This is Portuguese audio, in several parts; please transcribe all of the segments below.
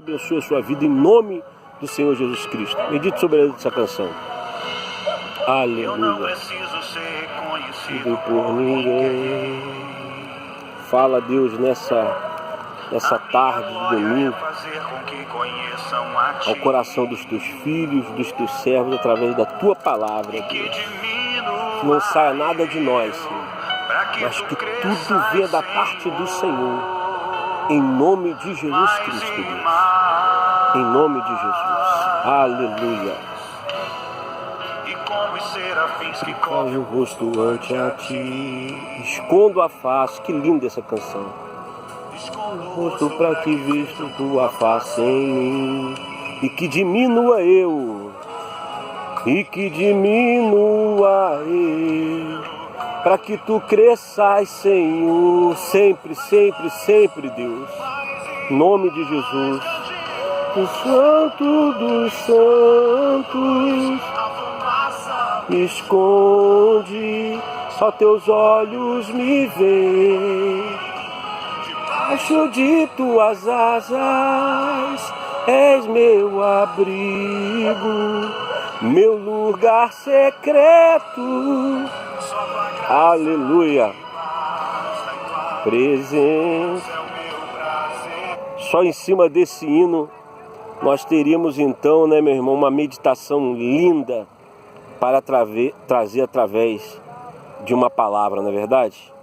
Abençoe a sua vida em nome do Senhor Jesus Cristo. Medite sobre essa canção. Aleluia. Eu não preciso ser reconhecido Por ninguém. Fala, Deus, nessa tarde de domingo, ao coração dos teus filhos, dos teus servos, através da tua palavra, Deus. Que não saia nada de nós, Senhor, mas que tudo venha da parte do Senhor, em nome de Jesus Cristo, Deus. Em nome de Jesus. Aleluia. Que corre o rosto ante a ti, escondo a face. Que linda essa canção. Escondo o rosto para que visto tua face em mim, e que diminua eu, para que tu cresças, Senhor, sempre, sempre, sempre, Deus. Em nome de Jesus. O Santo dos Santos me esconde, só teus olhos me veem. Debaixo de tuas asas és meu abrigo, meu lugar secreto. Aleluia. Presente. Só em cima desse hino nós teríamos então, né, meu irmão, uma meditação linda para trazer através de uma palavra, não é verdade?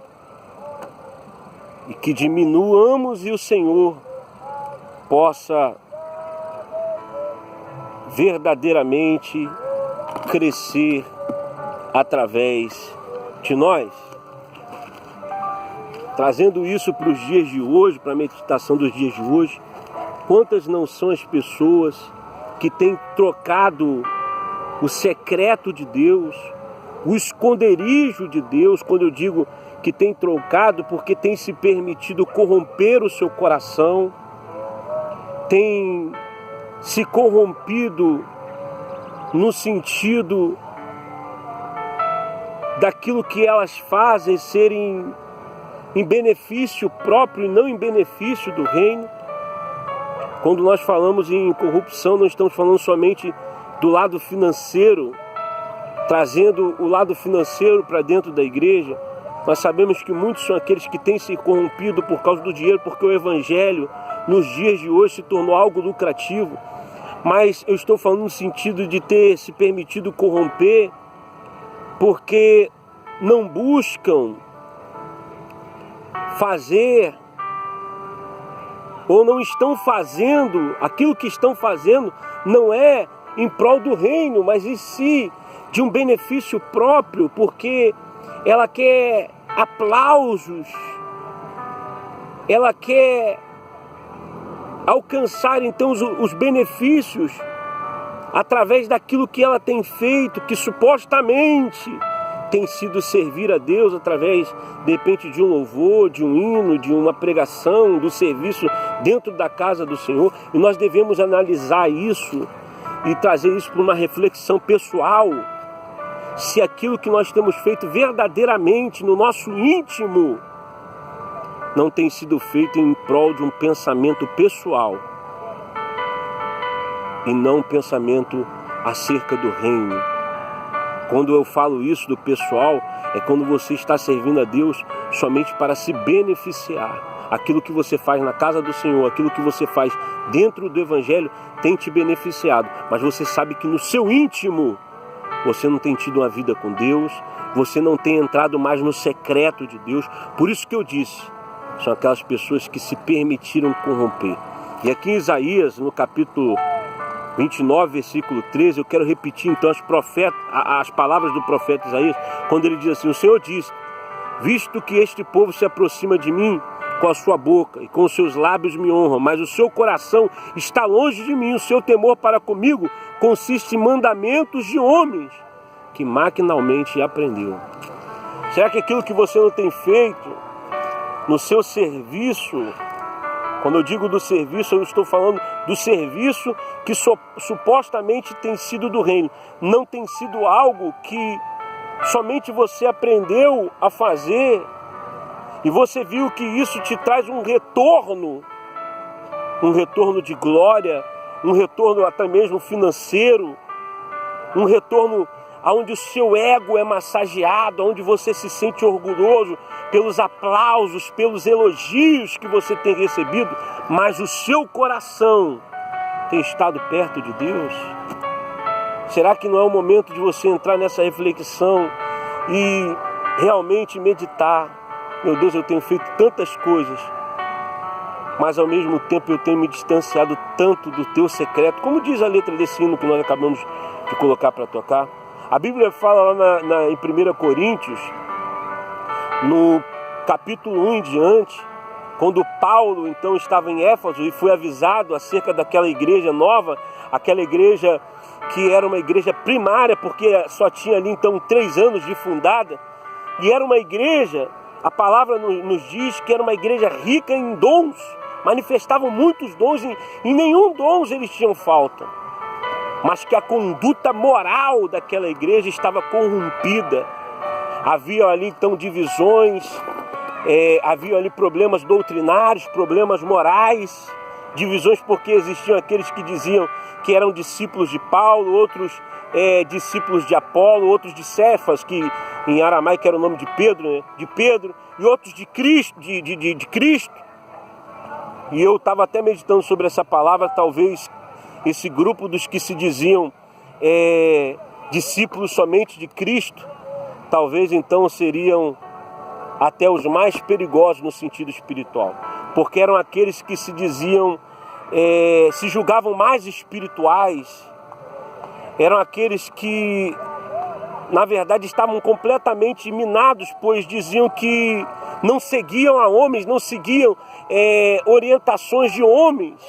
E que diminuamos e o Senhor possa verdadeiramente crescer através de nós. Trazendo isso para os dias de hoje, para a meditação dos dias de hoje, quantas não são as pessoas que têm trocado o secreto de Deus, o esconderijo de Deus, quando eu digo que tem trocado, porque tem se permitido corromper o seu coração, tem se corrompido no sentido daquilo que elas fazem serem em benefício próprio e não em benefício do reino. Quando nós falamos em corrupção, não estamos falando somente do lado financeiro, trazendo o lado financeiro para dentro da igreja. Nós sabemos que muitos são aqueles que têm se corrompido por causa do dinheiro, porque o evangelho nos dias de hoje se tornou algo lucrativo. Mas eu estou falando no sentido de ter se permitido corromper porque não buscam fazer ou não estão fazendo, aquilo que estão fazendo não é em prol do reino, mas em si de um benefício próprio, porque ela quer aplausos, ela quer alcançar então os benefícios através daquilo que ela tem feito, que supostamente tem sido servir a Deus através, de repente, de um louvor, de um hino, de uma pregação, do serviço dentro da casa do Senhor. E nós devemos analisar isso e trazer isso para uma reflexão pessoal, se aquilo que nós temos feito verdadeiramente no nosso íntimo não tem sido feito em prol de um pensamento pessoal e não um pensamento acerca do reino. Quando eu falo isso do pessoal, é quando você está servindo a Deus somente para se beneficiar. Aquilo que você faz na casa do Senhor, aquilo que você faz dentro do Evangelho tem te beneficiado. Mas você sabe que no seu íntimo você não tem tido uma vida com Deus, você não tem entrado mais no secreto de Deus. Por isso que eu disse, são aquelas pessoas que se permitiram corromper. E aqui em Isaías, no capítulo 29, versículo 13, eu quero repetir então as palavras do profeta Isaías, quando ele diz assim: o Senhor diz, visto que este povo se aproxima de mim com a sua boca e com os seus lábios me honram, mas o seu coração está longe de mim, o seu temor para comigo consiste em mandamentos de homens que maquinalmente aprendeu. Será que aquilo que você não tem feito no seu serviço, quando eu digo do serviço, eu estou falando do serviço que supostamente tem sido do reino, não tem sido algo que somente você aprendeu a fazer e você viu que isso te traz um retorno um retorno de glória, um retorno até mesmo financeiro, um retorno onde o seu ego é massageado, onde você se sente orgulhoso pelos aplausos, pelos elogios que você tem recebido, mas o seu coração tem estado perto de Deus? Será que não é o momento de você entrar nessa reflexão e realmente meditar? Meu Deus, eu tenho feito tantas coisas, mas ao mesmo tempo eu tenho me distanciado tanto do teu secreto. Como diz a letra desse hino que nós acabamos de colocar para tocar. A Bíblia fala lá em 1 Coríntios, no capítulo 1 em diante, quando Paulo então estava em Éfeso e foi avisado acerca daquela igreja nova, aquela igreja que era uma igreja primária, porque só tinha ali então 3 anos de fundada, e era uma igreja, a palavra nos diz que era uma igreja rica em dons, manifestavam muitos dons, em nenhum dons eles tinham falta, mas que a conduta moral daquela igreja estava corrompida. Havia ali então divisões, havia ali problemas doutrinários, problemas morais, divisões porque existiam aqueles que diziam que eram discípulos de Paulo, outros discípulos de Apolo, outros de Cefas, que em aramaico era o nome de Pedro, né? De Pedro, e outros de Cristo, de Cristo. E eu estava até meditando sobre essa palavra, talvez esse grupo dos que se diziam discípulos somente de Cristo, talvez então seriam até os mais perigosos no sentido espiritual, porque eram aqueles que se diziam, se julgavam mais espirituais, eram aqueles que na verdade estavam completamente minados, pois diziam que não seguiam a homens, não seguiam orientações de homens.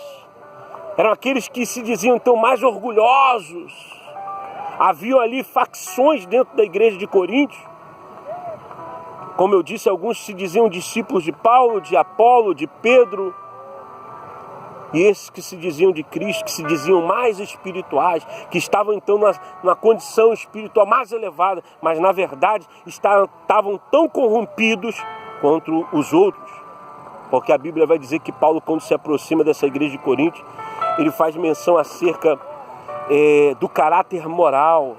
Eram aqueles que se diziam então mais orgulhosos. Havia ali facções dentro da igreja de Corinto. Como eu disse, alguns se diziam discípulos de Paulo, de Apolo, de Pedro. E esses que se diziam de Cristo, que se diziam mais espirituais, que estavam então na condição espiritual mais elevada, mas na verdade estavam tão corrompidos quanto os outros. Porque a Bíblia vai dizer que Paulo, quando se aproxima dessa igreja de Corinto, ele faz menção acerca do caráter moral.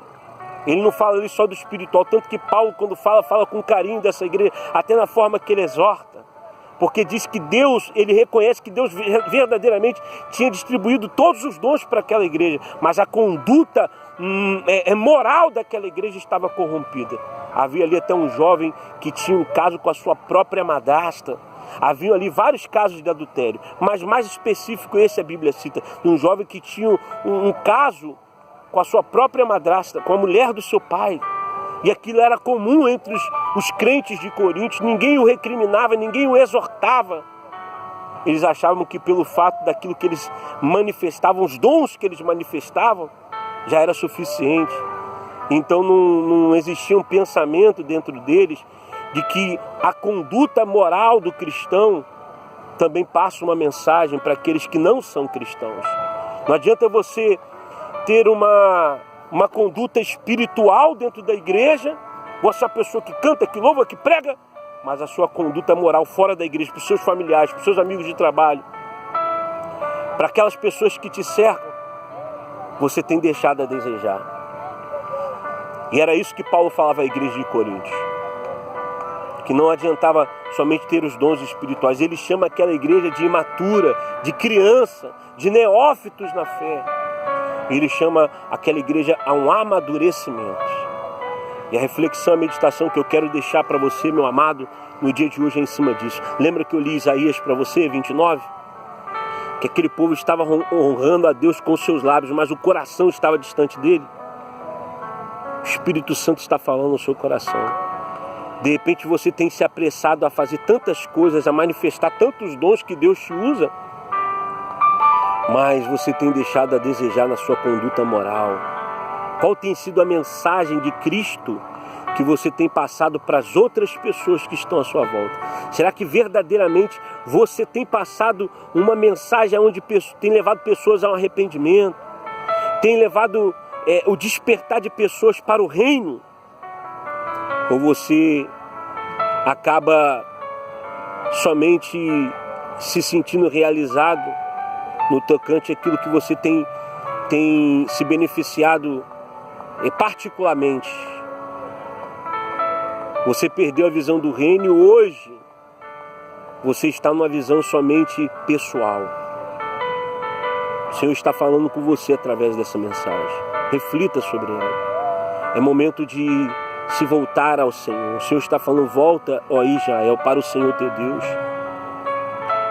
Ele não fala ali só do espiritual, tanto que Paulo, quando fala com carinho dessa igreja, até na forma que ele exorta. Porque diz que Deus, ele reconhece que Deus verdadeiramente tinha distribuído todos os dons para aquela igreja, mas a conduta moral daquela igreja estava corrompida. Havia ali até um jovem que tinha um caso com a sua própria madrasta. Havia ali vários casos de adultério, mas mais específico esse a Bíblia cita, de um jovem que tinha um caso com a sua própria madrasta, com a mulher do seu pai. E aquilo era comum entre os crentes de Corinto, ninguém o recriminava, ninguém o exortava. Eles achavam que pelo fato daquilo que eles manifestavam, os dons que eles manifestavam, já era suficiente. Então não existia um pensamento dentro deles de que a conduta moral do cristão também passa uma mensagem para aqueles que não são cristãos. Não adianta você ter uma conduta espiritual dentro da igreja, você é a pessoa que canta, que louva, que prega, mas a sua conduta moral fora da igreja, para os seus familiares, para os seus amigos de trabalho, para aquelas pessoas que te cercam, você tem deixado a desejar. E era isso que Paulo falava à igreja de Corinto, que não adiantava somente ter os dons espirituais. Ele chama aquela igreja de imatura, de criança, de neófitos na fé. Ele chama aquela igreja a um amadurecimento. E a reflexão, a meditação que eu quero deixar para você, meu amado, no dia de hoje é em cima disso. Lembra que eu li Isaías para você, 29? Que aquele povo estava honrando a Deus com os seus lábios, mas o coração estava distante dele. O Espírito Santo está falando no seu coração. De repente você tem se apressado a fazer tantas coisas, a manifestar tantos dons que Deus te usa, mas você tem deixado a desejar na sua conduta moral. Qual tem sido a mensagem de Cristo que você tem passado para as outras pessoas que estão à sua volta? Será que verdadeiramente você tem passado uma mensagem onde tem levado pessoas ao arrependimento? Tem levado o despertar de pessoas para o reino? Ou você acaba somente se sentindo realizado no tocante àquilo que você tem se beneficiado particularmente. Você perdeu a visão do reino e hoje você está numa visão somente pessoal. O Senhor está falando com você através dessa mensagem. Reflita sobre ela. É momento de se voltar ao Senhor. O Senhor está falando: volta, ó Israel, para o Senhor teu Deus.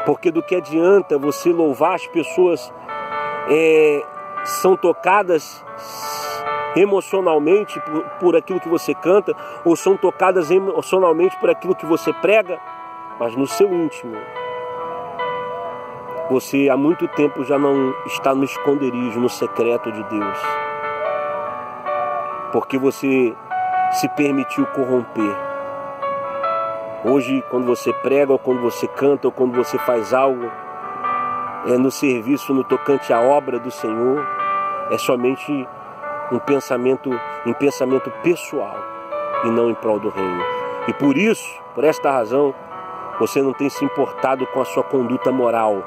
Porque do que adianta você louvar as pessoas são tocadas emocionalmente por aquilo que você canta, ou são tocadas emocionalmente por aquilo que você prega, mas no seu íntimo você há muito tempo já não está no esconderijo, no secreto de Deus, porque você se permitiu corromper. Hoje, quando você prega, ou quando você canta, ou quando você faz algo no serviço, no tocante à obra do Senhor, é somente em pensamento pessoal e não em prol do reino. E por isso, por esta razão, você não tem se importado com a sua conduta moral,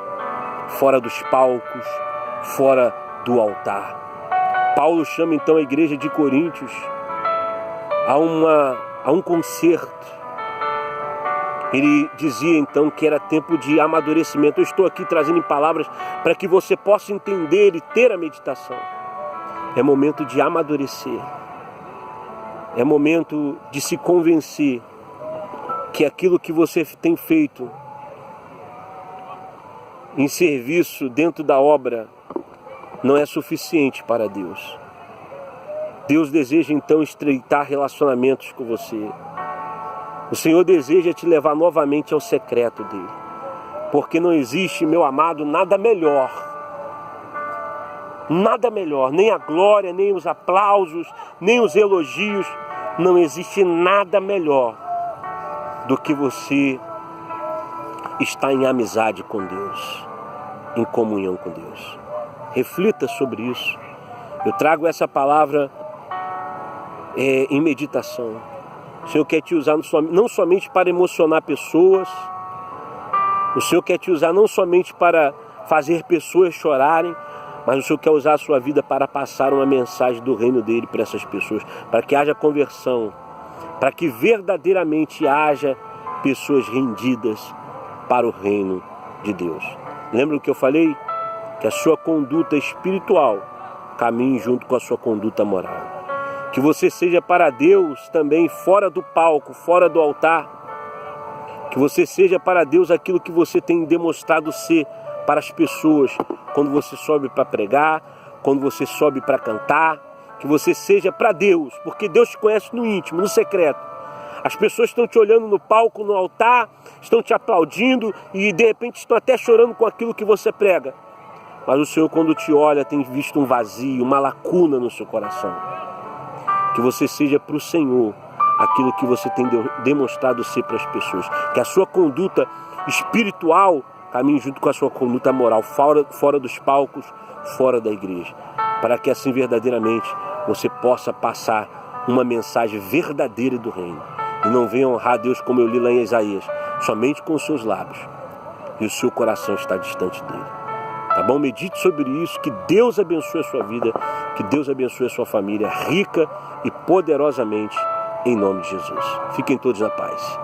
fora dos palcos, fora do altar. Paulo chama então a igreja de Coríntios a um concerto. Ele dizia então que era tempo de amadurecimento. Eu estou aqui trazendo em palavras para que você possa entender e ter a meditação. É momento de amadurecer. É momento de se convencer que aquilo que você tem feito em serviço dentro da obra não é suficiente para Deus. Deus deseja então estreitar relacionamentos com você. O Senhor deseja te levar novamente ao secreto dele. Porque não existe, meu amado, nada melhor, nem a glória, nem os aplausos, nem os elogios. Não existe nada melhor do que você estar em amizade com Deus, em comunhão com Deus. Reflita sobre isso. Eu trago essa palavra em meditação. O Senhor quer te usar não somente para emocionar pessoas. O Senhor quer te usar não somente para fazer pessoas chorarem, mas o Senhor quer usar a sua vida para passar uma mensagem do reino dele para essas pessoas, para que haja conversão, para que verdadeiramente haja pessoas rendidas para o reino de Deus. Lembra o que eu falei? Que a sua conduta espiritual caminhe junto com a sua conduta moral. Que você seja para Deus também fora do palco, fora do altar. Que você seja para Deus aquilo que você tem demonstrado ser para as pessoas. Quando você sobe para pregar, quando você sobe para cantar. Que você seja para Deus, porque Deus te conhece no íntimo, no secreto. As pessoas estão te olhando no palco, no altar, estão te aplaudindo e de repente estão até chorando com aquilo que você prega. Mas o Senhor, quando te olha, tem visto um vazio, uma lacuna no seu coração. Que você seja para o Senhor aquilo que você tem demonstrado ser para as pessoas. Que a sua conduta espiritual caminhe junto com a sua conduta moral, fora dos palcos, fora da igreja. Para que assim verdadeiramente você possa passar uma mensagem verdadeira do reino. E não venha honrar a Deus como eu li lá em Isaías, somente com os seus lábios. E o seu coração está distante dele. Tá bom? Medite sobre isso, que Deus abençoe a sua vida, que Deus abençoe a sua família, rica e poderosamente, em nome de Jesus. Fiquem todos na paz.